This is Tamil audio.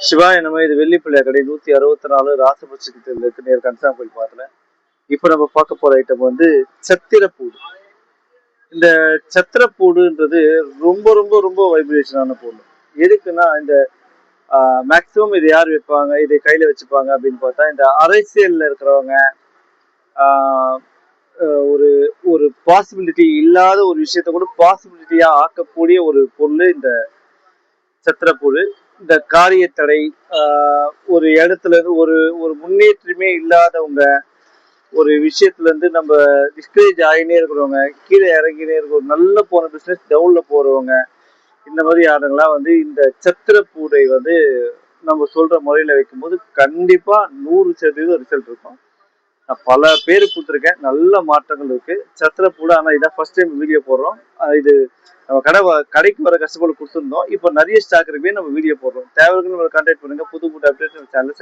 சிவாய நம்ம இது வெள்ளிப்பிள்ளை கடை 164 ராசபட்ச இருக்கு நேர் கன்சாம் கோயில் பாத்துல. இப்ப நம்ம பார்க்க போற ஐட்டம் வந்து சத்திரப்பூடு. இந்த சத்திரப்பூடுன்றது ரொம்ப ரொம்ப ரொம்ப வைப்ரேஷனான பொருள். எதுக்குன்னா இந்த மேக்சிமம் இது யார் வைப்பாங்க, இதை கையில வச்சுப்பாங்க அப்படின்னு பார்த்தா இந்த அரசியல்ல இருக்கிறவங்க, ஒரு ஒரு பாசிபிலிட்டி இல்லாத ஒரு விஷயத்த கூட பாசிபிலிட்டியா ஆக்கக்கூடிய ஒரு பொருள் இந்த சத்திரப்பூடு. இந்த காரிய தடை, ஒரு இடத்துல இருந்து ஒரு ஒரு முன்னேற்றமே இல்லாதவங்க, ஒரு விஷயத்துல இருந்து நம்ம டிஸ்கரேஜ் ஆகினே இருக்கிறவங்க, கீழே இறங்கினே இருக்கிற நல்ல போன பிசினஸ் டவுன்ல போறவங்க, இந்த மாதிரி ஆளுங்கெல்லாம் வந்து இந்த சத்திரப்பூடை வந்து நம்ம சொல்ற முறையில வைக்கும்போது கண்டிப்பா 100% ரிசல்ட் இருக்கும். நான் பல பேரு கொடுத்துருக்கேன், நல்ல மாற்றங்கள் இருக்கு சத்திரப்பூடு. ஆனா இதான் ஃபர்ஸ்ட் டைம் வீடியோ போடுறோம். இது நம்ம கடைக்கு வர கஸ்டமர் கொடுத்துருந்தோம். இப்போ நிறைய ஸ்டாக் இருக்குமே நம்ம வீடியோ போடுறோம். தேவைன்னு கான்டாக்ட் பண்ணுங்க. புது புது அப்டேட் சேனல்